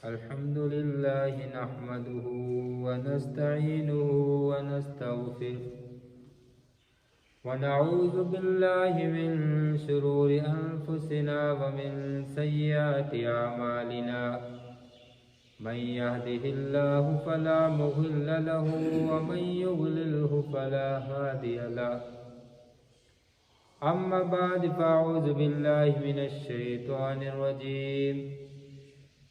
الحمد لله نحمده ونستعينه ونستغفره ونعوذ بالله من شرور أنفسنا ومن سيئات أعمالنا من يهده الله فلا مضل له ومن يضلله فلا هادي له أما بعد فأعوذ بالله من الشيطان الرجيم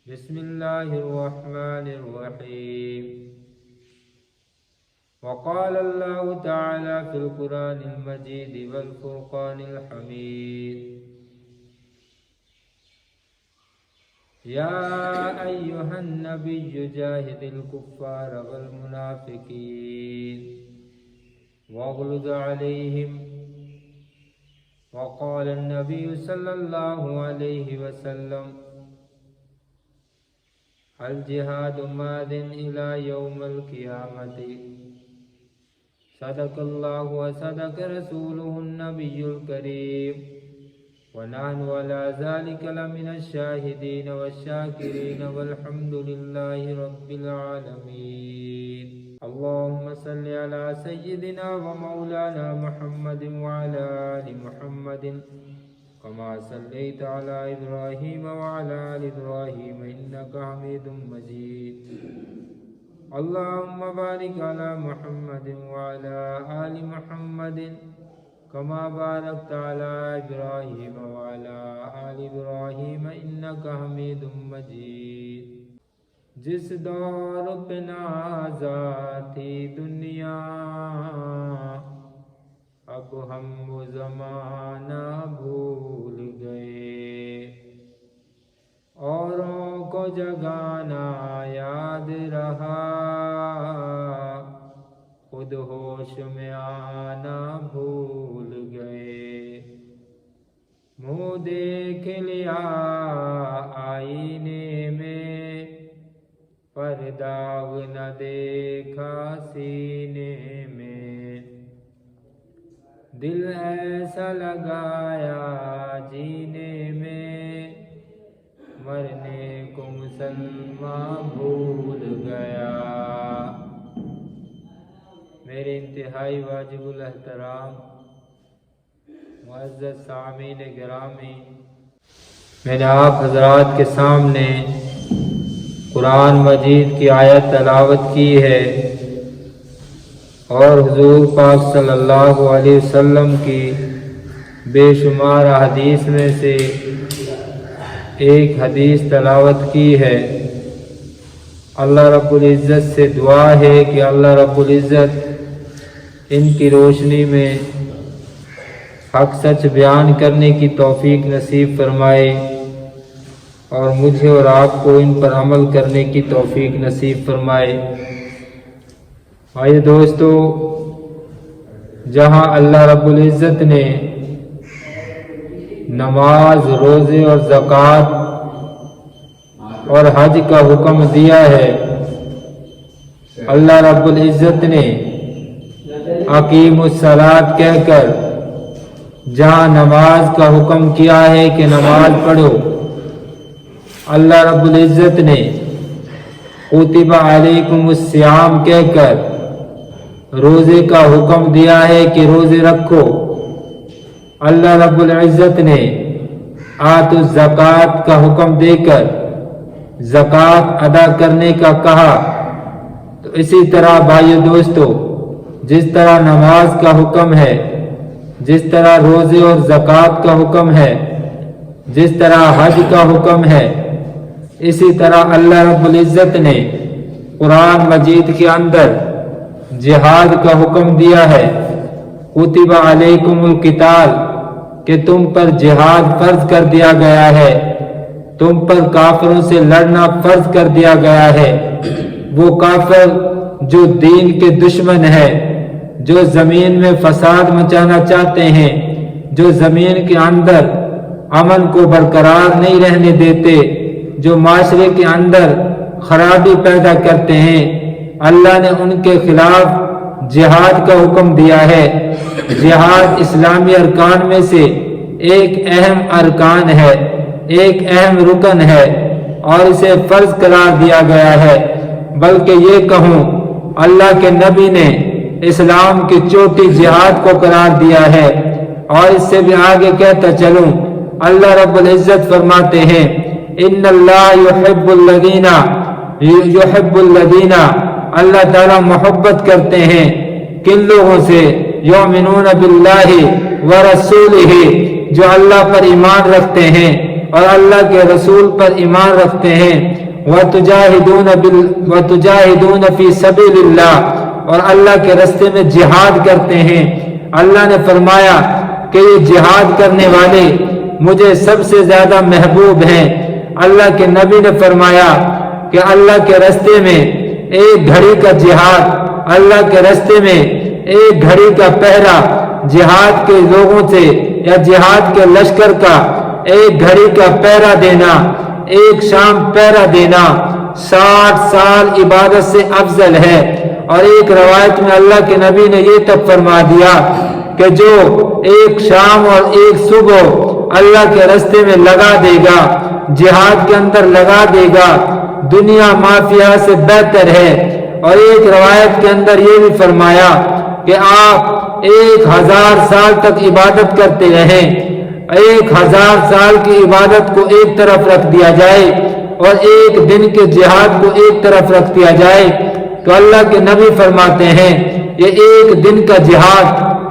بسم الله الرحمن الرحيم وقال الله تعالى في القرآن المجيد والفرقان الحميد يا أيها النبي جاهد الكفار والمنافقين واغلظ عليهم وقال النبي صلى الله عليه وسلم الجهاد ماض إلى يوم القيامة صدق الله وصدق رسوله النبي الكريم ونحن على ذلك لمن الشاهدين والشاكرين والحمد لله رب العالمين اللهم صل على سيدنا ومولانا محمد وعلى آل محمد كما صليت على إبراهيم وعلى آل إبراهيم إنك حميد مجيد اللهم بارك على محمد وعلى آل محمد كما باركت على إبراهيم وعلى آل إبراهيم إنك حميد مجيد جس دور پہ نازا تھی دنیا اب ہم وہ زمانہ بھول گئے اوروں کو جگانا یاد رہا خود ہوش میں آنا بھول گئے منہ دیکھ لیا آئینے میں پر داغ نہ دیکھا سینے میں دل ایسا لگایا جینے میں مرنے کو مسلمان بھول گیا میرے انتہائی واجب الاحترام معزز سامعین گرامی، میں نے آپ حضرات کے سامنے قرآن مجید کی آیت تلاوت کی ہے اور حضور پاک صلی اللہ علیہ وسلم کی بے شمار حدیث میں سے ایک حدیث تلاوت کی ہے۔ اللہ رب العزت سے دعا ہے کہ اللہ رب العزت ان کی روشنی میں حق سچ بیان کرنے کی توفیق نصیب فرمائے اور مجھے اور آپ کو ان پر عمل کرنے کی توفیق نصیب فرمائے۔ آئیے دوستو، جہاں اللہ رب العزت نے نماز، روزے اور زکوٰۃ اور حج کا حکم دیا ہے، اللہ رب العزت نے اقیموا الصلاۃ کہہ کر جہاں نماز کا حکم کیا ہے کہ نماز پڑھو، اللہ رب العزت نے کتب علیکم الصیام کہہ کر روزے کا حکم دیا ہے کہ روزے رکھو۔ اللہ رب العزت نے آتوا الزکوٰۃ کا حکم دے کر زکوٰۃ ادا کرنے کا کہا۔ تو اسی طرح بھائیو دوستو، جس طرح نماز کا حکم ہے، جس طرح روزے اور زکوٰۃ کا حکم ہے، جس طرح حج کا حکم ہے، اسی طرح اللہ رب العزت نے قرآن مجید کے اندر جہاد کا حکم دیا ہے۔ کتب علیکم القتال کہ تم پر جہاد فرض کر دیا گیا ہے، تم پر کافروں سے لڑنا فرض کر دیا گیا ہے۔ وہ کافر جو دین کے دشمن ہے، جو زمین میں فساد مچانا چاہتے ہیں، جو زمین کے اندر امن کو برقرار نہیں رہنے دیتے، جو معاشرے کے اندر خرابی پیدا کرتے ہیں، اللہ نے ان کے خلاف جہاد کا حکم دیا ہے۔ جہاد اسلامی ارکان میں سے ایک اہم ارکان ہے، ایک اہم رکن ہے، اور اسے فرض قرار دیا گیا ہے، بلکہ یہ کہوں اللہ کے نبی نے اسلام کی چوٹی جہاد کو قرار دیا ہے۔ اور اس سے بھی آگے کہتا چلوں، اللہ رب العزت فرماتے ہیں ان اللہ یحب الذین، اللہ تعالیٰ محبت کرتے ہیں کن لوگوں سے، یؤمنون باللہ ورسولہ، جو اللہ پر ایمان رکھتے ہیں اور اللہ کے رسول پر ایمان رکھتے ہیں، وتجاہدون فی سبیل اللہ، اور اللہ کے راستے میں جہاد کرتے ہیں۔ اللہ نے فرمایا کہ یہ جہاد کرنے والے مجھے سب سے زیادہ محبوب ہیں۔ اللہ کے نبی نے فرمایا کہ اللہ کے راستے میں ایک گھڑی کا جہاد، اللہ کے راستے میں ایک گھڑی کا پہرا، جہاد کے لوگوں سے یا جہاد کے لشکر کا ایک گھڑی کا پہرا دینا، ایک شام پہرا دینا 60 سال عبادت سے افضل ہے۔ اور ایک روایت میں اللہ کے نبی نے یہ تک فرما دیا کہ جو ایک شام اور ایک صبح اللہ کے راستے میں لگا دے گا، جہاد کے اندر لگا دے گا، دنیا مافیا سے بہتر ہے۔ اور ایک روایت کے اندر یہ بھی فرمایا کہ آپ 1000 سال تک عبادت کرتے رہیں، 1000 سال کی عبادت کو ایک طرف رکھ دیا جائے اور ایک دن کے جہاد کو ایک طرف رکھ دیا جائے، تو اللہ کے نبی فرماتے ہیں یہ ایک دن کا جہاد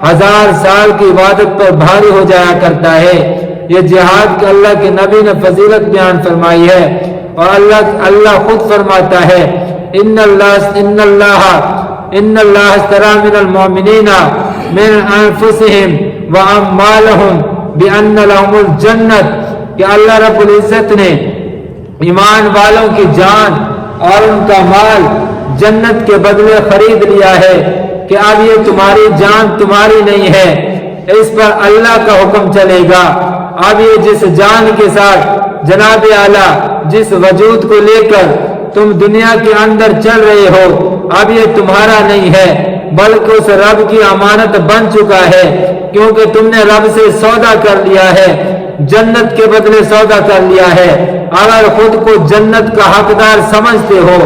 1000 سال کی عبادت پر بھاری ہو جایا کرتا ہے۔ یہ جہاد کے اللہ کے نبی نے فضیلت بیان فرمائی ہے۔ اور اللہ خود فرماتا ہے ان اللہ اشتری من المؤمنین من انفسهم واموالهم بان لهم الجنت، کہ اللہ رب العزت نے ایمان والوں کی جان اور ان کا مال جنت کے بدلے خرید لیا ہے، کہ اب یہ تمہاری جان تمہاری نہیں ہے، اس پر اللہ کا حکم چلے گا۔ اب یہ جس جان کے ساتھ جناب اعلیٰ جس وجود کو لے کر تم دنیا کے اندر چل رہے ہو، اب یہ تمہارا نہیں ہے بلکہ اس رب کی امانت بن چکا ہے، کیونکہ تم نے رب سے سودا کر لیا ہے، جنت کے بدلے سودا کر لیا ہے۔ اگر خود کو جنت کا حقدار سمجھتے ہو،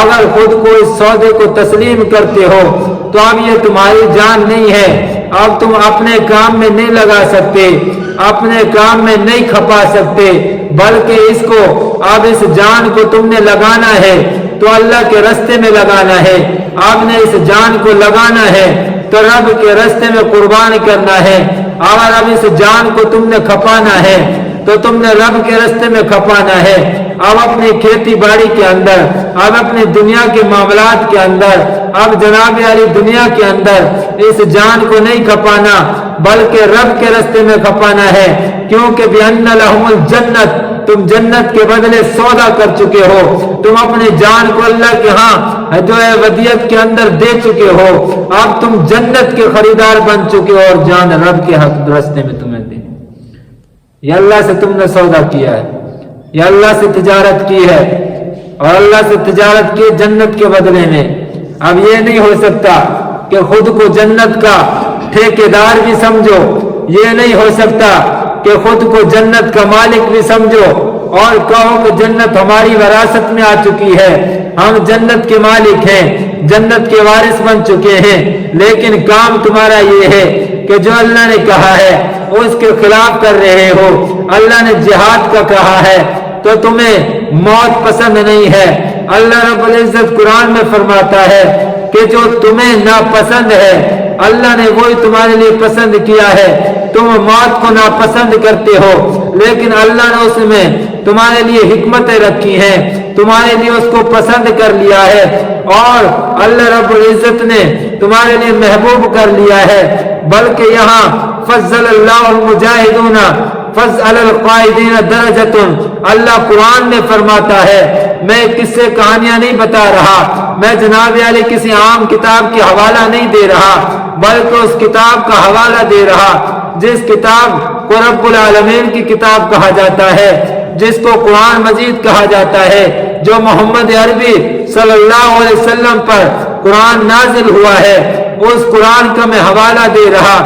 اگر خود کو اس سودے کو تسلیم کرتے ہو، تو اب یہ تمہاری جان نہیں ہے، اب تم اپنے کام میں نہیں لگا سکتے، اپنے کام میں نہیں کھپا سکتے، بلکہ اس کو اب اس جان کو تم نے لگانا ہے تو اللہ کے راستے میں لگانا ہے۔ آپ نے اس جان کو لگانا ہے تو رب کے راستے میں قربان کرنا ہے۔ اگر اب اس جان کو تم نے کھپانا ہے تو تم نے رب کے راستے میں کھپانا ہے۔ اب اپنی کھیتی باڑی کے اندر، اب اپنی دنیا کے معاملات کے اندر، اب جناب علی دنیا کے اندر اس جان کو نہیں کھپانا بلکہ رب کے راستے میں کھپانا ہے، کیونکہ بِأَنَّ لَهُمُ الْجَنَّةَ، تم جنت کے بدلے سودا کر چکے ہو، تم اپنی جان کو اللہ کے ہاں جو ہے ودیعت کے اندر دے چکے ہو، اب تم جنت کے خریدار بن چکے ہو اور جان رب کے حق راستے میں تمہیں دے۔ یہ اللہ سے تم نے سودا کیا ہے، یہ اللہ سے تجارت کی ہے، اور اللہ سے تجارت کی جنت کے بدلے میں۔ اب یہ نہیں ہو سکتا کہ خود کو جنت کا ٹھیکیدار بھی سمجھو، یہ نہیں ہو سکتا کہ خود کو جنت کا مالک بھی سمجھو اور کہو کہ جنت ہماری وراثت میں آ چکی ہے، ہم جنت کے مالک ہیں، جنت کے وارث بن چکے ہیں، لیکن کام تمہارا یہ ہے کہ جو اللہ نے کہا ہے اس کے خلاف کر رہے ہو۔ اللہ نے جہاد کا کہا ہے تو تمہیں موت پسند نہیں ہے۔ اللہ رب العزت قرآن میں فرماتا ہے کہ جو تمہیں ناپسند ہے اللہ نے وہی تمہارے لیے پسند کیا ہے۔ تم موت کو ناپسند کرتے ہو، لیکن اللہ نے اس میں تمہارے لیے حکمتیں رکھی ہیں، تمہارے لیے اس کو پسند کر لیا ہے، اور اللہ رب العزت نے تمہارے لیے محبوب کر لیا ہے۔ بلکہ یہاں فضل اللہ المجاہدون فضل القائدین درجۃ، اللہ قرآن میں فرماتا ہے، میں قصے کہانیاں نہیں بتا رہا، میں جناب علی کسی عام کتاب کی حوالہ نہیں دے رہا، بلکہ اس کتاب کا حوالہ دے رہا جس کتاب کو رب العالمین کی کتاب کہا جاتا ہے، جس کو قرآن مجید کہا جاتا ہے، جو محمد عربی صلی اللہ علیہ وسلم پر قرآن نازل ہوا ہے، اس قرآن کا میں حوالہ دے رہا۔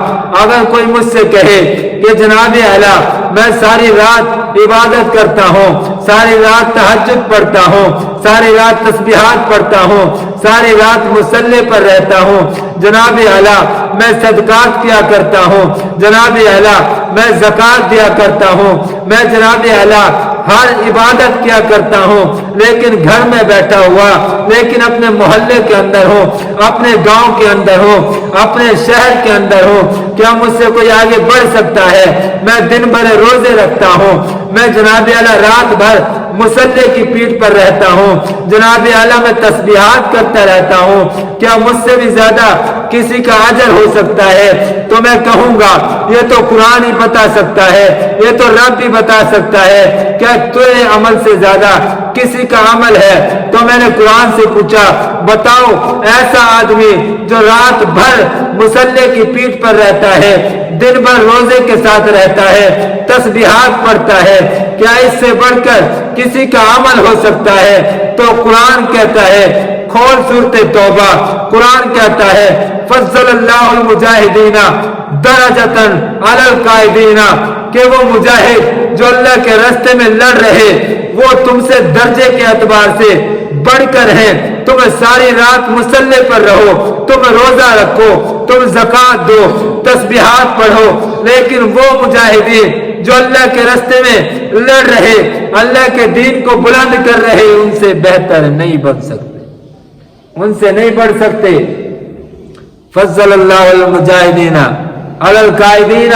اگر کوئی مجھ سے کہے کہ جناب اعلیٰ میں ساری رات عبادت کرتا ہوں، ساری رات تہجد پڑھتا ہوں، ساری رات تسبیحات پڑھتا ہوں، ساری رات مصلی پر رہتا ہوں، جناب اعلیٰ میں صدقات کیا کرتا ہوں، جناب اعلیٰ میں زکات دیا کرتا ہوں، میں جناب اعلیٰ ہر عبادت کیا کرتا ہوں، لیکن گھر میں بیٹھا ہوا، لیکن اپنے محلے کے اندر ہوں، اپنے گاؤں کے اندر ہوں، اپنے شہر کے اندر ہوں، کیا مجھ سے کوئی آگے بڑھ سکتا ہے؟ میں دن بھر روزے رکھتا ہوں، میں جناب اعلیٰ رات بھر مصلی کی پیٹھ پر رہتا ہوں، جناب اعلیٰ میں تسبیحات کرتا رہتا ہوں، کیا مجھ سے بھی زیادہ کسی کا اجر ہو سکتا ہے؟ تو میں کہوں گا یہ تو قرآن ہی بتا سکتا ہے، یہ تو رب بھی بتا سکتا ہے، کیا تیرے عمل سے زیادہ کسی کا عمل ہے؟ تو میں نے قرآن سے پوچھا بتاؤ ایسا آدمی جو رات بھر مصلی کی پیٹھ پر رہتا ہے، دن بھر روزے کے ساتھ رہتا ہے، تسبیحات پڑھتا ہے، کیا اس سے بڑھ کر کسی کا عمل ہو سکتا ہے؟ تو قرآن کہتا ہے، کھول سورۃ توبہ، قرآن کہتا ہے فضل اللہ المجاہدین درجۃ علی القائدین، کہ وہ مجاہد جو اللہ کے راستے میں لڑ رہے وہ تم سے درجے کے اعتبار سے بڑھ کر ہیں، تم ساری رات مصلی پر رہو، تم روزہ رکھو، تم زکات دو، تسبیحات پڑھو، لیکن وہ مجاہدین جو اللہ کے راستے میں لڑ رہے، اللہ کے دین کو بلند کر رہے، ان سے بہتر نہیں بن سکتے، ان سے نہیں بڑھ سکتے۔ فضل اللہ المجاہدین علی القائدین،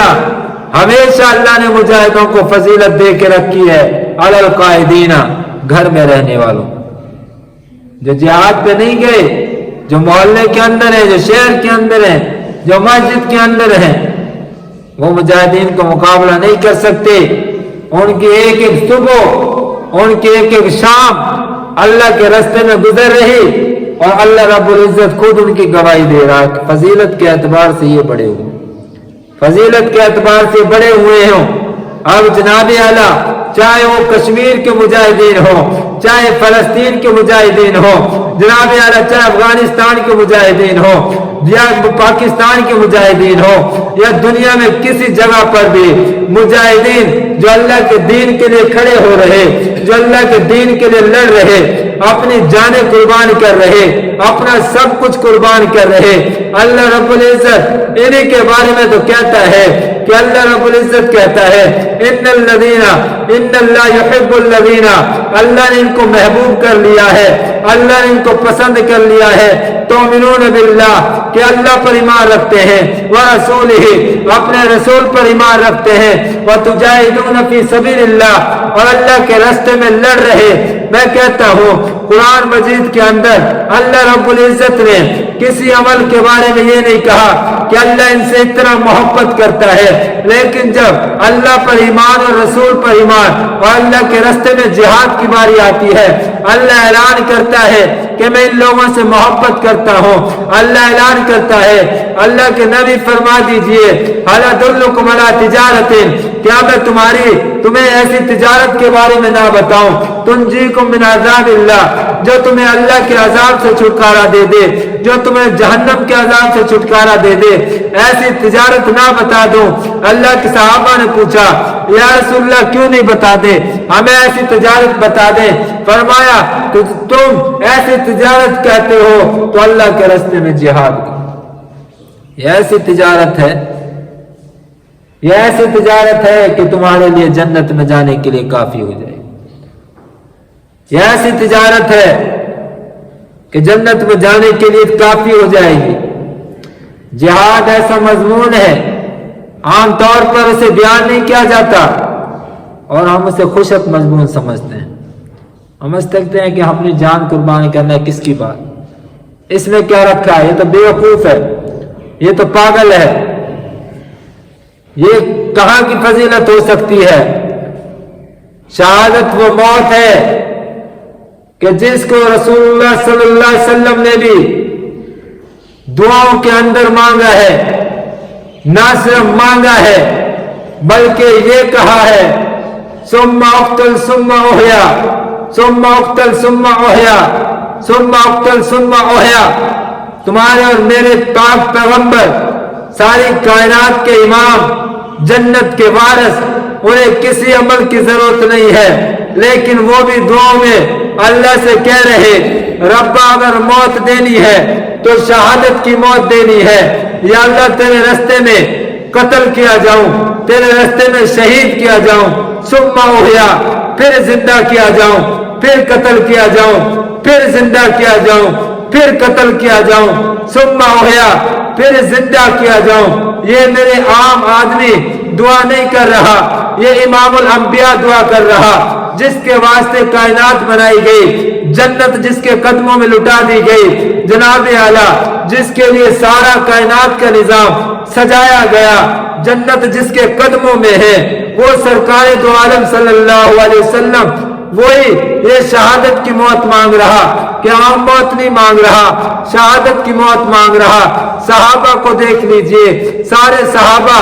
ہمیشہ اللہ نے مجاہدوں کو فضیلت دے کے رکھی ہے، علی القائدین، گھر میں رہنے والوں، جو جہاد پہ نہیں گئے، جو محلے کے اندر ہیں، جو شہر کے اندر ہیں، جو مسجد کے اندر ہیں، وہ مجاہدین کو مقابلہ نہیں کر سکتے۔ ان کی ایک ایک صبح، ان کی ایک ایک شام اللہ کے راستے میں گزر رہی، اور اللہ رب العزت خود ان کی گواہی دے رہا کہ فضیلت کے اعتبار سے یہ بڑے ہوئے، فضیلت کے اعتبار سے بڑے ہوئے ہوں۔ اب جناب اعلیٰ چاہے وہ کشمیر کے مجاہدین ہوں، چاہے فلسطین کے مجاہدین ہوں، جناب اعلیٰ چاہے افغانستان کے مجاہدین ہوں، یا پاکستان کے مجاہدین ہوں، یا دنیا میں کسی جگہ پر بھی مجاہدین جو اللہ کے دین کے لیے کھڑے ہو رہے، جو اللہ کے دین کے لیے لڑ رہے، اپنی جانیں قربان کر رہے، اپنا سب کچھ قربان کر رہے، اللہ رب العزت انہی کے بارے میں تو کہتا ہے کہ اللہ رب العزت کہتا ہے ان اللہ یحب الذین، اللہ نے ان کو محبوب کر لیا ہے، اللہ نے ان کو پسند کر لیا ہے، تؤمنون باللہ، کہ اللہ پر ایمان رکھتے ہیں، ورسولہ، اپنے رسول پر ایمان رکھتے ہیں، وتجاہدون فی سبیل اللہ، اور اللہ کے راستے میں لڑ رہے۔ میں کہتا ہوں قرآن مجید کے اندر اللہ رب العزت نے کسی عمل کے بارے میں یہ نہیں کہا کہ اللہ ان سے اتنا محبت کرتا ہے، لیکن جب اللہ پر ایمان اور رسول پر ایمان اور اللہ کے راستے میں جہاد کی باری آتی ہے، اللہ اعلان کرتا ہے کہ میں ان لوگوں سے محبت کرتا ہوں۔ اللہ اعلان کرتا ہے، اللہ کے نبی فرما دیجئے هل ادلکم علی تجارت، کیا میں تمہیں ایسی تجارت کے بارے میں نہ بتاؤں تنجیکم من عذاب اللہ، جو تمہیں اللہ کے عذاب سے چھٹکارا دے دے، جو تمہیں جہنم کے عذاب سے چھٹکارا دے دے، ایسی تجارت نہ بتا دوں؟ اللہ کے صحابہ نے پوچھا یا رسول اللہ کیوں نہیں بتا دے، ہمیں ایسی تجارت بتا دے۔ فرمایا کہ تم ایسی تجارت کہتے ہو تو اللہ کے راستے میں جہاد کرو، یہ ایسی تجارت ہے، یہ ایسی تجارت ہے کہ تمہارے لیے جنت میں جانے کے لیے کافی ہو جائے، یہ ایسی تجارت ہے کہ جنت میں جانے کے لیے کافی ہو جائے گی۔ جہاد ایسا مضمون ہے، عام طور پر اسے بیان نہیں کیا جاتا اور ہم اسے خوشک مضمون سمجھتے ہیں، ہم سمجھتے ہیں کہ ہم اپنی جان قربان کرنا ہے، کس کی بات، اس میں کیا رکھا ہے، یہ تو بے وقوف ہے، یہ تو پاگل ہے، یہ کہاں کی فضیلت ہو سکتی ہے؟ شہادت وہ موت ہے کہ جس کو رسول اللہ صلی اللہ علیہ وسلم نے بھی دعاؤں کے اندر مانگا ہے، نہ صرف مانگا ہے بلکہ یہ کہا ہے ثم اقتل ثم احیا، ثم اقتل ثم احیا، ثم اقتل ثم احیا۔ تمہارے اور میرے پاک پیغمبر सारी कायनात के इमाम, जन्नत के वारिस, उन्हें किसी अमल की जरूरत नहीं है, लेकिन वो भी दुआओं में अल्लाह से कह रहे, रब्बा अगर मौत देनी है तो शहादत की मौत देनी है, या अल्लाह तेरे रास्ते में कत्ल किया जाऊं, तेरे रास्ते में शहीद किया जाऊं, सुम्मा उहिया, फिर जिंदा किया जाऊं, फिर कत्ल किया जाऊं, फिर जिंदा किया जाऊं, फिर कत्ल किया जाऊं, सुम्मा उहिया, फिर जिंदा किया जाऊं। ये मेरे आम आदमी दुआ नहीं कर रहा, ये इमामुल अंबिया दुआ कर रहा, जिसके वास्ते कायनात बनाई गई, जन्नत जिसके कदमों में लुटा दी गई, जनाब आला जिसके लिए सारा कायनात का निजाम सजाया गया, जन्नत जिसके कदमों में है, वो सरकार दो आलम सल्लल्लाहु अलैहि वसल्लम, वही ये शहादत की मौत मांग रहा, कि आम मौत नहीं मांग रहा, शहादत की मौत मांग रहा। सहाबा को देख लीजिए, सारे सहाबा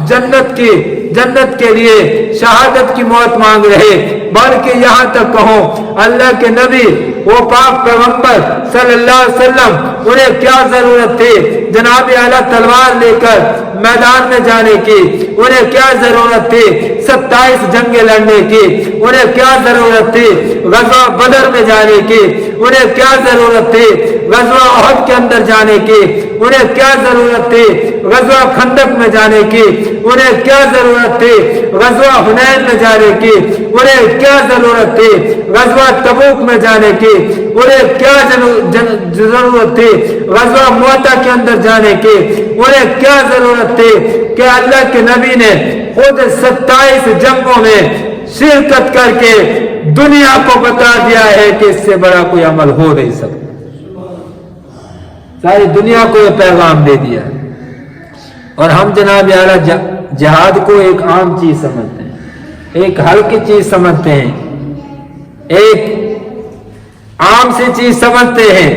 जन्नत के लिए शहादत की मौत मांग रहे, बल्कि यहाँ तक कहो अल्लाह के नबी, वो पाक पैगंबर सल्लल्लाहु अलैहि वसल्लम, उन्हें क्या जरूरत थी जनाब आला तलवार लेकर मैदान में जाने की, उन्हें क्या जरूरत थी 27 जंगें लड़ने की, उन्हें क्या जरूरत थी गज़वा बदर में जाने की, उन्हें क्या जरूरत थी गज़वा उहद के अंदर जाने की, उन्हें क्या जरूरत थी गज़वा खंदक में जाने की, उन्हें क्या जरूरत थी गज़वा हुनैन में जाने की, उन्हें क्या जरूरत थी गज़वा तबूक में जाने की, उन्हें क्या जरूरत थी गज़वा मुअत्ता के अंदर जाने की, उन्हें क्या जरूरत थी कि अल्लाह के नबी ने खुद 27 जंगों में शिरकत करके दुनिया को बता दिया है कि इससे बड़ा कोई अमल हो नहीं सकता। सारी दुनिया को ये पैगाम दे दिया, और हम जनाब आला जिहाद को एक आम चीज समझते हैं, एक हल्की चीज समझते हैं, एक आम सी चीज समझते हैं,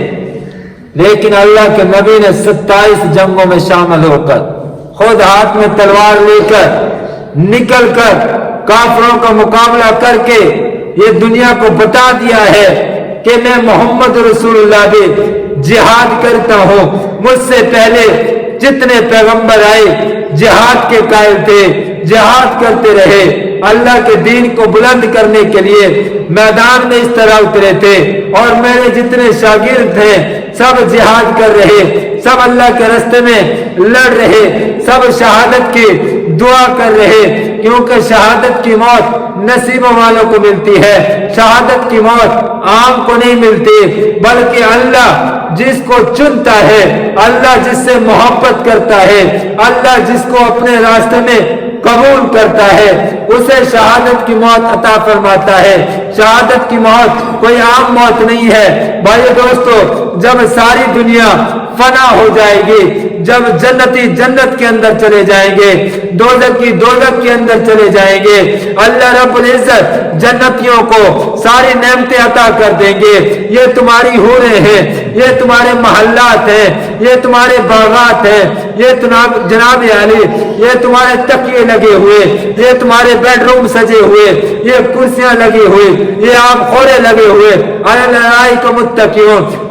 लेकिन अल्लाह के नबी ने 27 जंगों में शामिल होकर, खुद हाथ में तलवार लेकर निकल कर काफिरों का मुकाबला करके ये दुनिया को बता दिया है कि मैं मोहम्मद रसूलुल्लाह भी जिहाद करता हूं। मुझसे पहले जितने पैगंबर आए जिहाद के कायल थे, जिहाद करते रहे, अल्लाह के दीन को बुलंद करने के लिए मैदान में इस तरह उतरे थे, और मेरे जितने शागिर्द थे सब जिहाद कर रहे, सब अल्लाह के रास्ते में लड़ रहे, सब शहादत की दुआ कर रहे, क्योंकि शहादत की मौत नसीबों वालों को मिलती है, शहादत की मौत आम को नहीं मिलती, बल्कि अल्लाह जिसको चुनता है, अल्लाह जिससे मोहब्बत करता है, अल्लाह जिसको अपने रास्ते में कबूल करता है, उसे शहादत की मौत अता फरमाता है। शहादत की मौत कोई आम मौत नहीं है भाई दोस्तों। जब सारी दुनिया फना हो जाएगी, जब जन्नती जन्नत के अंदर चले जाएंगे, दोज़ख दोज़ख के अंदर चले जाएंगे, अल्लाह रब्बुल इज्जत जन्नतियों को सारी नेमतें अता कर देंगे। ये तुम्हारी हूरें हैं, ये तुम्हारे महल्लात हैं, ये तुम्हारे बागात हैं, ये जनाब आली, ये तुम्हारे तकिए लगे हुए, ये तुम्हारे बेडरूम सजे हुए, ये कुर्सियां लगी हुई, ये आप खोरे लगे हुए,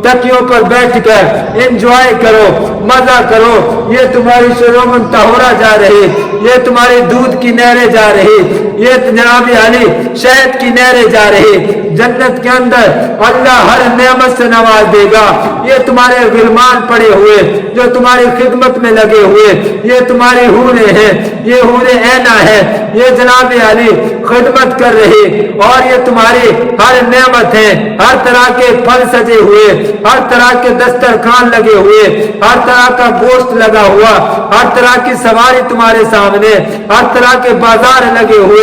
तकियों पर बैठकर एंजॉय करो, मजा करो। ये तुम्हारी शरोमन तहुरा जा रही, ये तुम्हारी दूध की नहरें जा रही, ये जनाब आली शहद की नहरें जा रही। जन्नत के अंदर अल्लाह हर नेमत से नवाज देगा। ये तुम्हारे गिलमान पड़े हुए जो तुम्हारी खिदमत में लगे हुए, ये तुम्हारी हूरें हैं, ये हूरें ऐना है, ये जनाब आली खिदमत कर रही, और ये तुम्हारी हर नेमत है। हर तरह के फल सजे हुए, हर तरह के दस्तरखान लगे हुए, हर तरह का गोश्त लगा हुआ, हर तरह की सवारी तुम्हारे सामने, हर तरह के बाजार लगे हुए।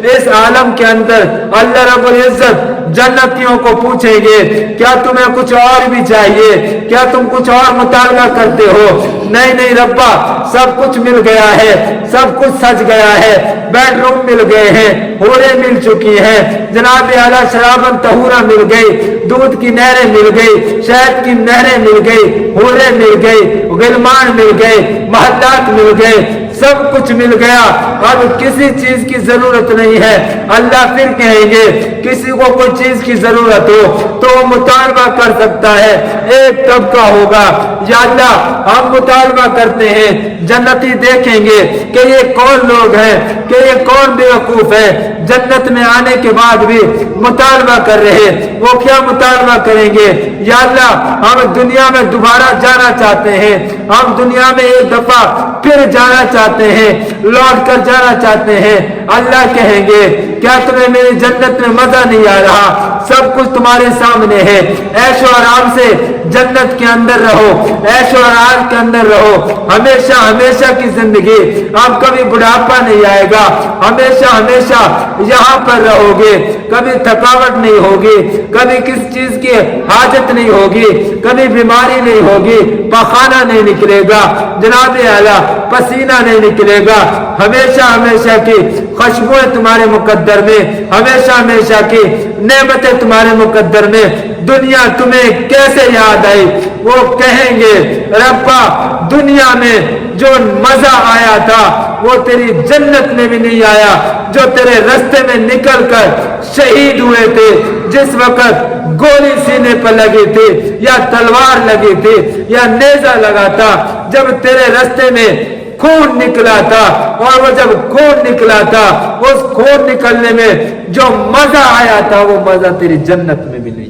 इस आलम के अंदर अल्लाह रब्बुल इज्जत जन्नतियों को पूछेंगे, क्या तुम्हें कुछ और भी चाहिए? क्या तुम कुछ और मुतालबा करते हो? नहीं नहीं रब्बा, सब कुछ मिल गया है, सब कुछ सज गया है, बेडरूम मिल गए हैं, हूरें मिल चुकी हैं, जनाब आला शराबन तहूरा मिल गई, दूध की नहरें मिल गई, शहद की नहरें मिल गई, हूरें मिल गई, गिलमान मिल गए, महल्लात मिल गए, सब कुछ मिल गया, अब किसी चीज की जरूरत नहीं है। अल्लाह फिर कहेंगे किसी को कोई चीज की जरूरत हो तो वो मुतालबा कर सकता है। एक तबका होगा, या अल्लाह हम मुतालबा करते हैं, जन्नती देखेंगे कि ये कौन लोग हैं, कि ये कौन बेवकूफ है, जन्नत में आने के बाद भी मुतालबा कर रहे। वो क्या मुतालबा करेंगे, या अल्लाह हम दुनिया में दोबारा जाना चाहते हैं, हम दुनिया में एक दफा फिर जाना चाहते हैं, लौट कर जाना चाहते हैं। अल्लाह कहेंगे क्या तुम्हें मेरी जन्नत में मजा नहीं आ रहा, सब कुछ तुम्हारे सामने है, ऐशो आराम से जन्नत के अंदर रहो, ऐशो आराम के अंदर रहो, हमेशा हमेशा की जिंदगी, अब कभी बुढ़ापा नहीं आएगा, हमेशा हमेशा यहाँ पर रहोगे, कभी थकावट नहीं होगी, कभी किस चीज की हाजत नहीं होगी, कभी बीमारी नहीं होगी, पखाना नहीं निकलेगा, जनाब आला पसीना नहीं निकलेगा, हमेशा हमेशा की खुशबुएं तुम्हारे मुकद्दर में, हमेशा हमेशा की नेमतें तुम्हारे मुकद्दर में। दुनिया तुम्हें कैसे याद आई, वो कहेंगे रब्बा दुनिया में जो मजा आया था वो तेरी जन्नत में भी नहीं आया, जो तेरे रास्ते में निकल कर शहीद हुए थे, जिस वक्त गोली सीने पर लगी थी या तलवार लगी थी या नेजा लगा था, जब तेरे रास्ते में खून निकला था, और वो जब खून निकला था उस खून निकलने में जो मजा आया था वो मजा तेरी जन्नत में भी नहीं,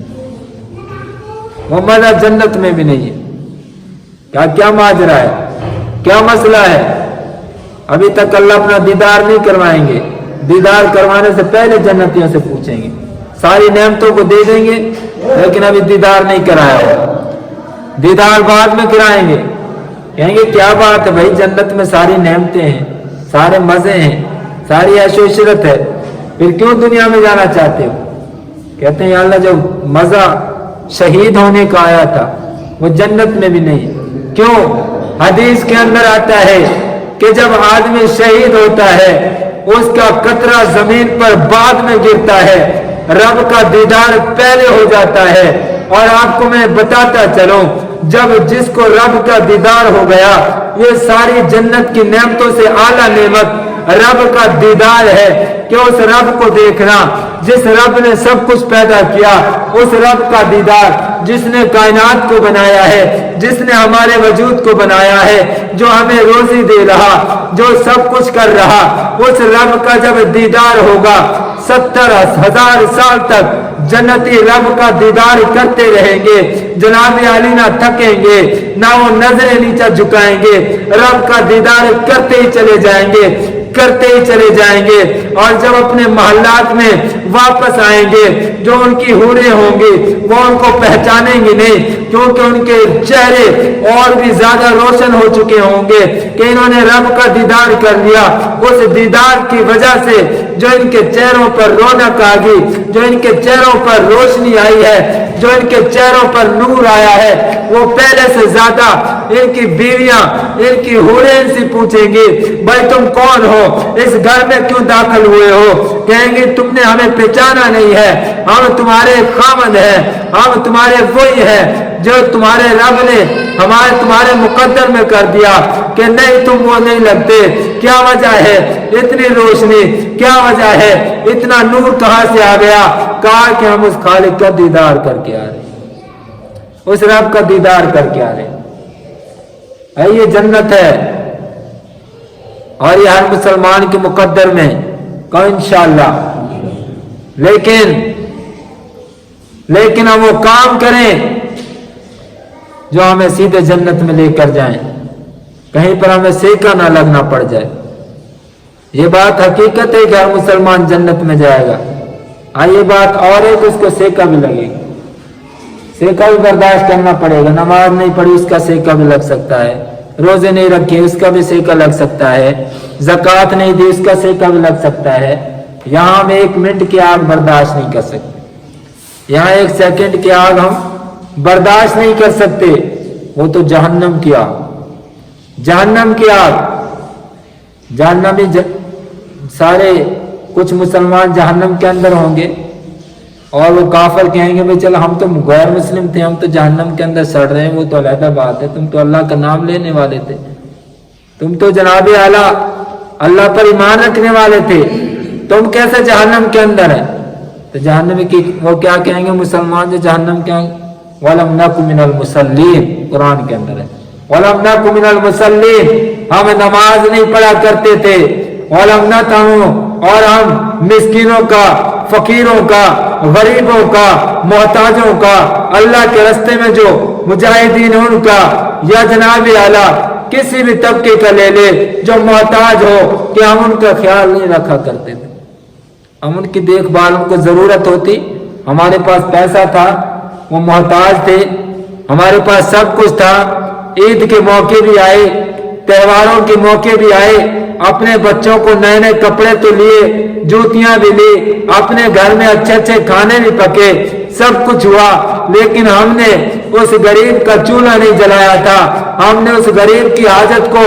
वो मजा जन्नत में भी नहीं है। क्या क्या माजरा है, क्या मसला है? अभी तक अल्लाह अपना दीदार नहीं करवाएंगे, दीदार करवाने से पहले जन्नतियों से पूछेंगे, सारी नेमतों को दे देंगे लेकिन अभी दीदार नहीं कराया होगा, दीदार बाद में कराएंगे। कहेंगे क्या बात है भाई, जन्नत में सारी नेमतें हैं, सारे मजे हैं, सारी ऐशो इशरत है, फिर क्यों दुनिया में जाना चाहते हो? कहते हैं या अल्लाह जो मजा शहीद होने का आया था वो जन्नत में भी नहीं। क्यों? हदीस के अंदर आता है कि जब आदमी शहीद होता है उसका कतरा जमीन पर बाद में गिरता है, रब का दीदार पहले हो जाता है। और आपको मैं बताता चलूं, जब जिसको रब का दीदार हो गया, ये सारी जन्नत की नेमतों से आला नेमत रब का दीदार है कि उस रब को देखना जिस रब ने सब कुछ पैदा किया, उस रब का दीदार जिसने कायनात को बनाया है, जिसने हमारे वजूद को बनाया है, जो हमें रोजी दे रहा, जो सब कुछ कर रहा, उस रब का जब दीदार होगा 70,000 साल तक जन्नती रब का दीदार करते रहेंगे, जनाब अली ना थकेंगे, ना वो नजरें नीचे झुकाएंगे, रब का दीदार करते ही चले जाएंगे, करते ही चले जाएंगे। और जब अपने मोहल्लात में वापस आएंगे, जो उनकी हूरें होंगी वो उनको पहचानेंगे नहीं, क्योंकि उनके चेहरे और भी ज्यादा रोशन हो चुके होंगे कि इन्होंने रब का दीदार कर लिया। उस दीदार की वजह से जो इनके चेहरों पर रौनक आ गई, जो इनके चेहरों पर रोशनी आई है, जो इनके चेहरों पर नूर आया है, वो पहले से ज्यादा इनकी बीवियां, इनकी हूरें इनसे पूछेंगी भाई तुम कौन हो, इस घर में क्यों दाखिल हुए हो? कहेंगे तुमने हमें पहचाना नहीं है, हम तुम्हारे खामद हैं, हम तुम्हारे वही हैं जो तुम्हारे रब ने तुम्हारे मुकद्दर में कर दिया कि नहीं तुम वो नहीं लगते। क्या वजह है इतनी रोशनी, क्या वजह है इतना नूर कहां से आ गया? कहा कि हम उस खालिक का दीदार करके आ रहे, उस रब का दीदार करके आ रहे। ये जन्नत है और ये हर मुसलमान के मुकद्दर में कहो इंशाअल्लाह। लेकिन हम वो काम करें जो हमें सीधे जन्नत में लेकर जाएं, कहीं पर हमें सेका ना लगना पड़ जाए। ये बात हकीकत है कि हर मुसलमान जन्नत में जाएगा। ये बात और है कि उसको सेका भी लगेगा, सेका भी बर्दाश्त करना पड़ेगा। नमाज नहीं पढ़ी उसका सेका भी लग सकता है, रोजे नहीं रखे उसका भी सेका लग सकता है, ज़कात नहीं दी उसका सेका भी लग सकता है। यहाँ हम 1 मिनट की आग बर्दाश्त नहीं कर सकते, यहाँ 1 सेकंड की आग हम बर्दाश्त नहीं कर सकते। वो तो जहन्नम की आग, जहन्नम की आग, जहन्नमी सारे कुछ मुसलमान जहन्नम के अंदर होंगे और वो काफिर कहेंगे भाई चलो हम तो गैर मुस्लिम थे, हम तो जहन्नम के अंदर सड़ रहे हैं, वो तो अलग बात है, तुम तो अल्लाह का नाम लेने वाले थे, तुम तो जनाब आला अल्लाह पर ईमान रखने वाले थे, तुम कैसे जहन्नम के अंदर है? तो जहन्नम की वो क्या कहेंगे मुसलमान जो जहन्नम के वलम नकु मिनल मुसल्लीन, कुरान के अंदर है वलम नकु मिनल मुसल्लीन, हम नमाज नहीं पढ़ा करते थे, वलम नतहु, और हम मिस्किनों का, फकीरों का, गरीबों का, मोहताजों का, अल्लाह के रास्ते में जो मुजाहिदीन उनका, या जनाब आला किसी भी तबके का ले ले जो मोहताज हो, कि हम उनका ख्याल नहीं रखा करते थे, हम उनकी देखभाल, उनको जरूरत होती, हमारे पास पैसा था, वो मोहताज थे, हमारे पास सब कुछ था, ईद के मौके भी आए, त्योहारों के मौके भी आए, अपने बच्चों को नए नए कपड़े तो लिए, जूतियां भी ली, अपने घर में अच्छे अच्छे खाने भी पके, सब कुछ हुआ, लेकिन हमने उस गरीब का चूल्हा नहीं जलाया था, हमने उस गरीब की हाजत को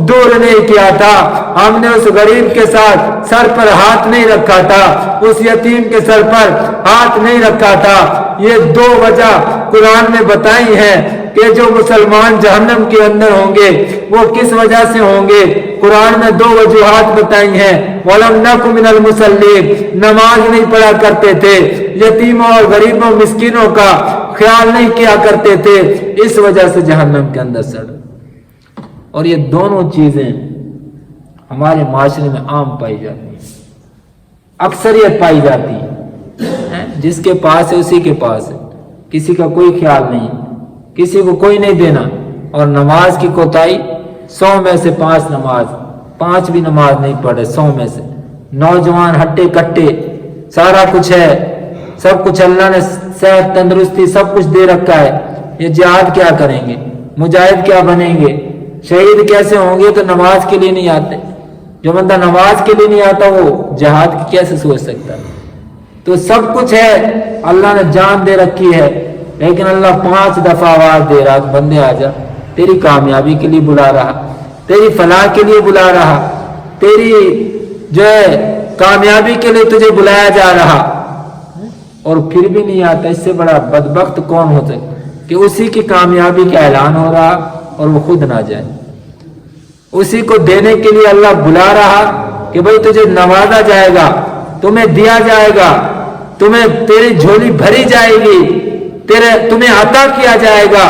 दूर नहीं किया था, हमने उस गरीब के साथ सर पर हाथ नहीं रखा था, उस यतीम के सर पर हाथ नहीं रखा था। ये दो वजह कुरान में बताई है कि जो मुसलमान जहन्नम के अंदर होंगे वो किस वजह से होंगे। कुरान में दो वजूहात बताई हैं, वलम नकु मिनल मुसल्लीन, नमाज नहीं पढ़ा करते थे, यतीमों और गरीबों मिस्किनों का ख्याल नहीं किया करते थे, इस वजह से जहन्नम के अंदर सड़। और ये दोनों चीजें हमारे माशरे में आम पाई जाती है, अक्सरियत पाई जाती है, जिसके पास है उसी के पास है, किसी का कोई ख्याल नहीं, किसी को कोई नहीं देना। और नमाज की कोताही 100 में से 5 नमाज, 5 भी नमाज नहीं पढ़े 100 में से। नौजवान हट्टे कट्टे, सारा कुछ है, सब कुछ अल्लाह ने सेहत तंदुरुस्ती सब कुछ दे रखा है, ये जिहाद क्या करेंगे, मुजाहिद क्या बनेंगे, शहीद कैसे होंगे, तो नमाज के लिए नहीं आते। जो बंदा नमाज के लिए नहीं आता वो जिहाद की कैसे सोच सकता है। तो सब कुछ है, अल्लाह ने जान दे रखी है, लेकिन अल्लाह 5 दफा आवाज दे रहा, बंदे आजा, तेरी कामयाबी के लिए बुला रहा, तेरी फलाह के लिए बुला रहा, तेरी जो है कामयाबी के लिए तुझे बुलाया जा रहा, और फिर भी नहीं आता। इससे बड़ा बदबख्त कौन हो सकता कि उसी की कामयाबी का ऐलान हो रहा और वो खुद ना जाए। उसी को देने के लिए अल्लाह बुला रहा कि भाई तुझे नवाजा जाएगा, तुम्हें दिया जाएगा, तुम्हें तेरी झोली भरी जाएगी, तुम्हें अता किया जाएगा,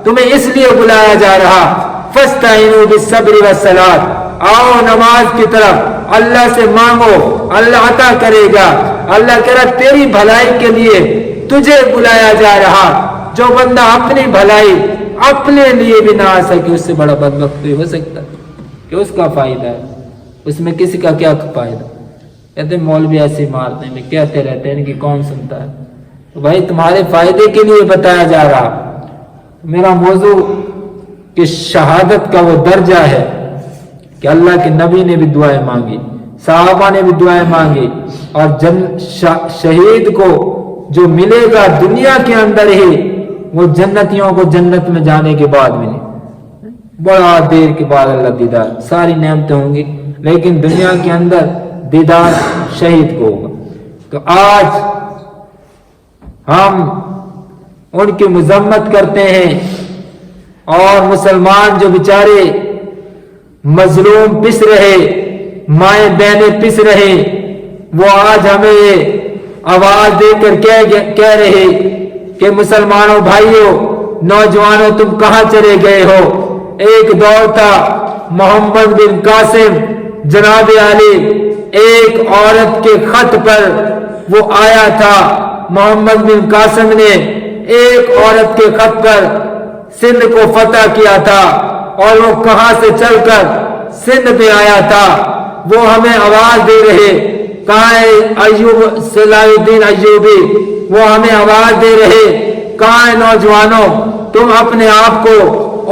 तुम्हें इसलिए बुलाया जा रहा। फस्तईनु बिस्सब्रि वस्सलात, आओ नमाज की तरफ, अल्लाह से मांगो, अल्लाह अता करेगा। अल्लाह कह रहा तेरी भलाई के लिए तुझे बुलाया जा रहा। जो बंदा अपनी भलाई अपने लिए भी ना आ सके, उससे बड़ा बदबख्त हो सकता कि उसका फायदा है, उसमें किसी का क्या फायदा। कहते मौलवी ऐसे मारते हैं, कहते रहते हैं कि कौन सुनता है। तो भाई तुम्हारे फायदे के लिए बताया जा रहा। मेरा मौजू कि शहादत का वो दर्जा है कि अल्लाह के नबी ने भी दुआएं मांगी, सहाबा ने भी दुआएं मांगी, और शहीद को जो मिलेगा दुनिया के अंदर ही, वो जन्नतियों को जन्नत में जाने के बाद मिले, बड़ा देर के बाद अल्लाह दीदार, सारी नेमतें होंगी, लेकिन दुनिया के अंदर दीदार शहीद को होगा। तो आज हम उनकी मजम्मत करते हैं, और मुसलमान जो बेचारे मजलूम पिस रहे, माए बहने पिस रहे, वो आज हमें आवाज देकर कह रहे कि मुसलमानों भाइयों, नौजवानों, तुम कहां चले गए हो। एक दौर था मोहम्मद बिन कासिम जनाब आली, एक औरत के खत पर वो आया था। मोहम्मद बिन कासिम ने एक औरत के खत पर सिंध को फतह किया था, और वो कहां से चलकर सिंध में आया था, वो हमें आवाज दे रहे। कहाँ है अय्यूब, सलाहुद्दीन अय्यूबी, वो हमें आवाज दे रहे। कहाँ है नौजवानों, तुम अपने आप को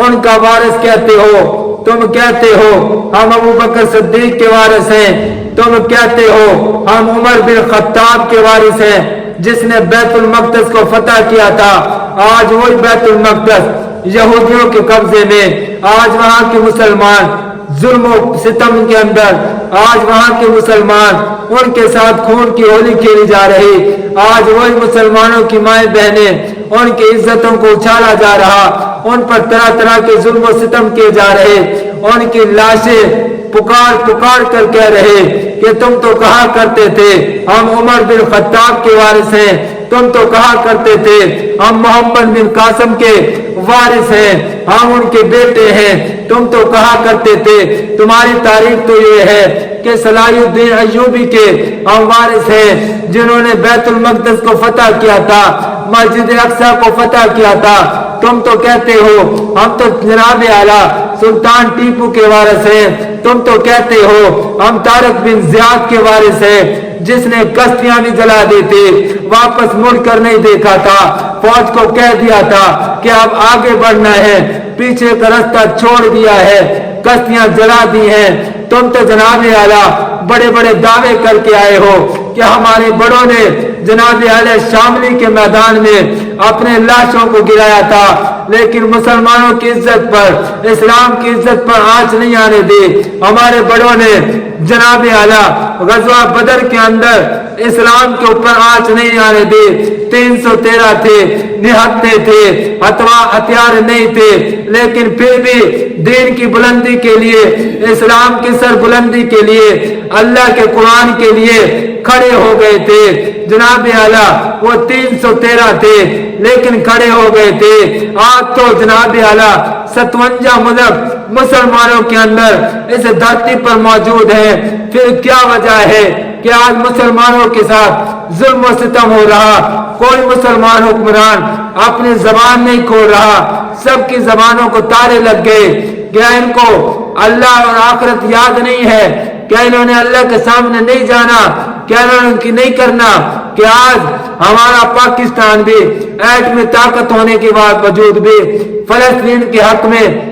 उनका वारिस कहते हो, तुम कहते हो हम अबू बकर सिद्दीक के वारिस हैं, तुम कहते हो हम उमर बिन खत्ताब के वारिस हैं, जिसने बैतुल मक़दस को फतह किया था। आज वही बैतुल मक़दस यहूदियों के कब्जे में, आज वहां के मुसलमान जुल्म सितम के अंदर, आज वहां के मुसलमान उनके साथ खून की होली खेली जा रही। आज वही मुसलमानों की माए बहने, उनकी इज्जतों को उछाला जा रहा, उन पर तरह तरह के जुल्म सितम किए जा रहे। उनकी लाशें पुकार पुकार कर कह रहे कि तुम तो कहा करते थे हम उमर बिन खत्ताब के वारिस हैं, तुम तो कहा करते थे हम मोहम्मद बिन कासिम के वारिस हैं, हम उनके बेटे हैं, तुम तो कहा करते थे। तुम्हारी तारीफ तो ये है कि सलाहुद्दीन अय्यूबी के हम वारिस हैं, जिन्होंने बैतुल मक़दिस को फतह किया था, मस्जिद अक्सा को फतह किया था। तुम तो कहते हो हम तो जनाब आला सुल्तान टीपू के वारिस हैं, तुम तो कहते हो हम तारक बिन ज़ियाद के वारिस हैं, जिसने कश्तियां भी जला दी थी, वापस मुड़कर नहीं देखा था, फौज को कह दिया था कि अब आगे बढ़ना है, पीछे का रास्ता छोड़ दिया है, कश्तियां जला दी हैं। तुम तो जनाब आला बड़े बड़े दावे करके आए हो कि हमारे बड़ों ने जनाब आला शामली के मैदान में अपने लाशों को गिराया था, लेकिन मुसलमानों की इज्जत पर, इस्लाम की इज्जत पर आंच नहीं आने दी। हमारे बड़ों ने जनाब आला गज़वा बदर के अंदर इस्लाम के ऊपर आंच नहीं आने दी। 313 थे, निहत्ते थे, अथवा हथियार नहीं थे, लेकिन फिर भी दीन की बुलंदी के लिए, इस्लाम की सरबुलंदी के लिए, अल्लाह के कुरान के लिए खड़े हो गए थे। जनाब आला वो 313 थे, लेकिन खड़े हो गए थे। आज तो जनाब आला 57 मुल्क मुसलमानों के अंदर इस धरती पर मौजूद है। फिर क्या वजह है कि आज मुसलमानों के साथ जुल्म और सितम हो रहा? कोई मुसलमान हुक्मरान अपनी जबान नहीं खोल रहा, सबकी जबानों को तारे लग गए। क्या इनको अल्लाह और आखिरत याद नहीं है? क्या इन्होंने अल्लाह के सामने नहीं जाना? क्या इन्होंने उनकी नहीं करना? कि आज हमारा पाकिस्तान भी एटमी ताकत होने के बावजूद भी फलस्तीन के हक में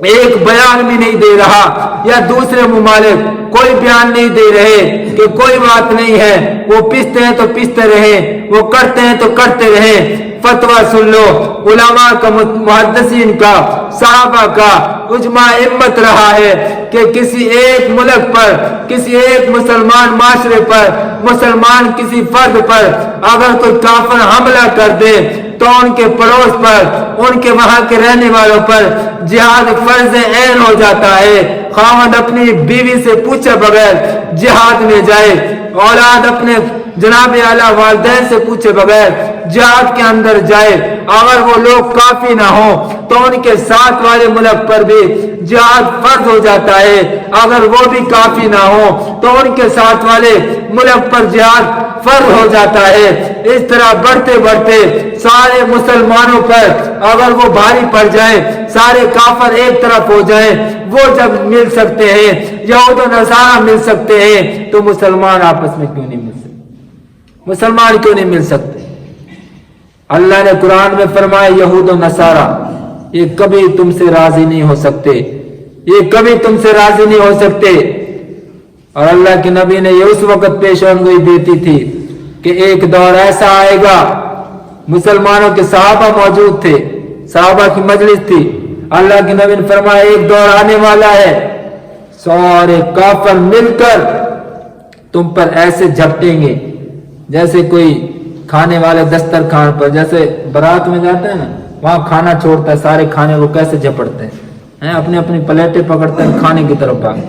एक बयान भी नहीं दे रहा, या दूसरे मुमालिक कोई बयान नहीं दे रहे कि कोई बात नहीं है, वो पिसते हैं तो पिसते रहे, वो करते हैं तो करते रहे। फतवा सुन लो, उलमा का, मुहद्दिसीन का, सहाबा का उजमा हिम्मत रहा है कि किसी एक मुल्क पर, किसी एक मुसलमान माशरे पर, मुसलमान किसी फर्द पर अगर कोई काफिर हमला कर दे तो उनके पड़ोस पर, उनके वहां के रहने वालों पर जिहाद फर्ज ऐन हो जाता है। खावंद अपनी बीवी से पूछे बगैर जिहाद में जाए, औलाद अपने जनाब आला वालिदैन से पूछे बगैर जिहाद के अंदर जाए। अगर वो लोग काफी ना हो तो उनके साथ वाले मुल्क पर भी जिहाद फर्ज हो जाता है। अगर वो भी काफी ना हो तो उनके साथ वाले मुल्क पर जिहाद फर्ज हो जाता है। इस तरह बढ़ते बढ़ते सारे मुसलमानों पर अगर वो भारी पड़ जाए, सारे काफिर एक तरफ हो जाए, वो जब मिल सकते हैं, यहूद और नसारा मिल सकते हैं, तो मुसलमान आपस में क्यों नहीं मिल सकते? मुसलमान क्यों नहीं मिल सकते? अल्लाह ने कुरान में फरमाया यहूद और नसारा ये कभी तुमसे राजी नहीं हो सकते, ये कभी तुमसे राजी नहीं हो सकते। और अल्लाह के नबी ने ये उस वक्त पेशेनगोई देती थी कि एक दौर ऐसा आएगा, मुसलमानों के सहाबा मौजूद थे, सहाबा की मजलिस थी, अल्लाह के नबी ने फरमाया एक दौर आने वाला है, सारे काफिर मिलकर तुम पर ऐसे झपटेंगे जैसे कोई खाने वाले दस्तरखान पर, जैसे बारात में जाते हैं ना, वहां खाना छोड़ता है, सारे खाने को कैसे झपटते हैं, अपनी अपनी प्लेटें पकड़ते हैं, खाने की तरफ भाग।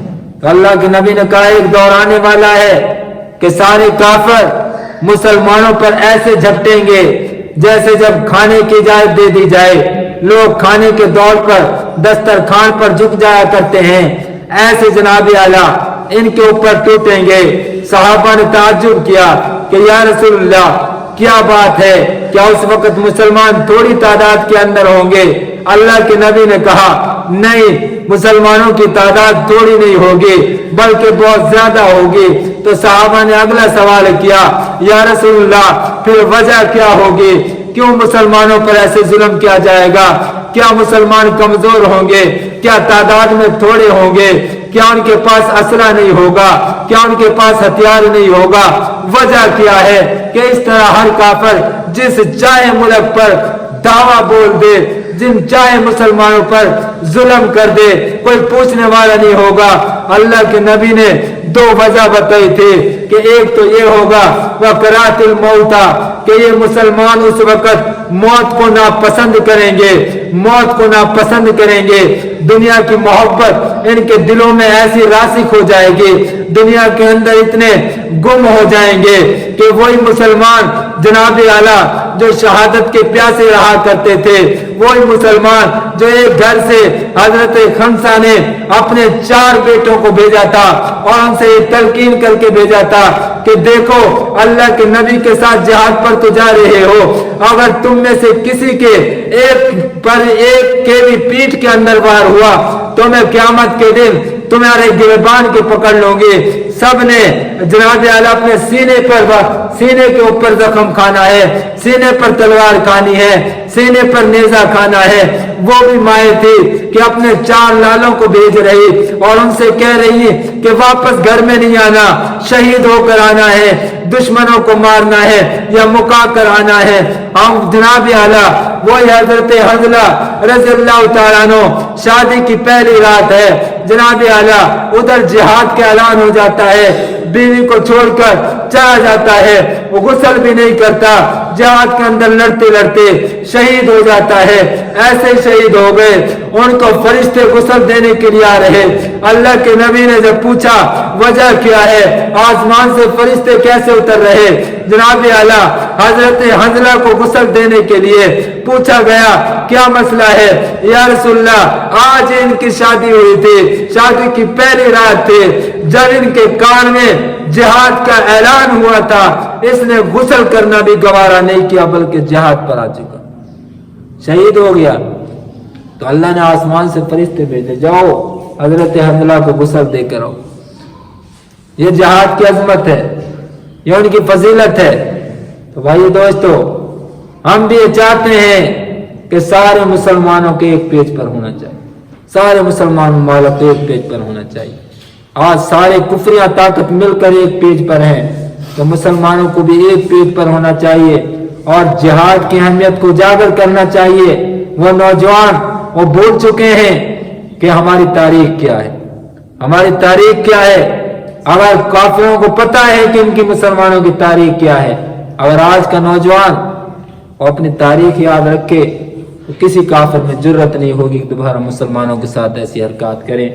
तो अल्लाह के नबी ने कहा एक दौर आने वाला है कि सारे काफिर मुसलमानों पर ऐसे झपटेंगे जैसे जब खाने की इजाजत दे दी जाए, लोग खाने के दौर पर दस्तरखान पर झुक जाया करते हैं, ऐसे जनाब आला इनके ऊपर टूटेंगे। सहाबा ने ताज्जुब किया कि या रसूलल्लाह क्या बात है, क्या उस वक्त मुसलमान थोड़ी तादाद के अंदर होंगे? अल्लाह के नबी ने कहा नहीं, मुसलमानों की तादाद थोड़ी नहीं होगी बल्कि बहुत ज्यादा होगी। तो सहाबा ने अगला सवाल किया या रसूलल्लाह फिर वजह क्या होगी, क्यों मुसलमानों पर ऐसे जुल्म किया जाएगा? क्या मुसलमान कमजोर होंगे? क्या तादाद में थोड़े होंगे? क्या उनके पास असला नहीं होगा? क्या उनके पास हथियार नहीं होगा? वजह क्या है कि इस तरह हर काफिर जिस चाहे मुल्क पर दावा बोल दे, जिन चाहे मुसलमानों पर जुल्म कर दे, कोई पूछने वाला नहीं होगा। अल्लाह के नबी ने दो वजह बताई थी कि एक तो ये होगा वह करातिल मौता, कि ये मुसलमान उस वक्त मौत को नापसंद करेंगे, मौत को नापसंद करेंगे। दुनिया की मोहब्बत इनके दिलों में ऐसी रासिक हो जाएगी, दुनिया के अंदर इतने गुम हो जाएंगे कि वही मुसलमान जनाब आला जो शहादत के प्यासे रहा करते थे, वही मुसलमान जो एक घर से हजरत खमसा ने अपने 4 बेटों को भेजा था और उनसे ये तलकीन करके भेजा था कि देखो अल्लाह के नबी के साथ जिहाद पर तो जा रहे हो, अगर तुम में से किसी के एक के भी पीठ के अंदर वार हुआ तो मैं क़यामत के दिन तुम्हारे गिरबान के पकड़ लूंगी। सब ने जनाब आला अपने सीने के ऊपर जख्म खाना है, सीने पर तलवार खानी है, सीने पर नेजा खाना है। वो भी माए थी कि अपने 4 लालों को भेज रही और उनसे कह रही कि वापस घर में नहीं आना, शहीद होकर आना है, दुश्मनों को मारना है या मुका कर आना है। हम जनाब आला वही हजरत हंजला रज़ियल्लाहु तआला अन्हु, शादी की पहली रात है, जनाब आला उधर जिहाद का ऐलान हो जाता है, बीवी को छोड़कर चला जाता है, वो गुस्ल भी नहीं करता, जिहाद के अंदर लड़ते लड़ते शहीद हो जाता है। ऐसे शहीद हो गए, उनको फरिश्ते गुस्ल देने के लिए आ रहे। अल्लाह के नबी ने जब पूछा वजह क्या है, आसमान से फरिश्ते कैसे उतर रहे, जनाब आला हजरत हंजला को गुस्ल देने के लिए पूछा गया क्या मसला है, या रसूलल्लाह आज इनकी शादी हुई थी, शादी की पहली रात थी, जब इनके कान में जिहाद का ऐलान हुआ था, इसने गुस्ल करना भी गवारा नहीं किया बल्कि जिहाद पर आ चुका, शहीद हो गया। तो अल्लाह ने आसमान से फरिश्ते भेजे, जाओ हजरत हंजला को गुस्ल देकर आओ। ये जिहाद की अजमत है, ये उनकी फजीलत है। तो भाई दोस्तों, हम भी ये चाहते हैं कि सारे मुसलमानों के एक पेज पर होना चाहिए, सारे मुसलमान ममालिक एक पेज पर होना चाहिए। आज सारे कुफरिया ताकत मिलकर एक पेज पर हैं, तो मुसलमानों को भी एक पेज पर होना चाहिए और जिहाद की अहमियत को उजागर करना चाहिए। वो नौजवान वो भूल चुके हैं कि हमारी तारीख क्या है, हमारी तारीख क्या है। अगर काफिरों को पता है कि इनकी मुसलमानों की तारीख क्या है, अगर आज का नौजवान अपनी तारीख याद रखे तो किसी काफिर में जुर्रत नहीं होगी कि दोबारा मुसलमानों के साथ ऐसी हरकत करें।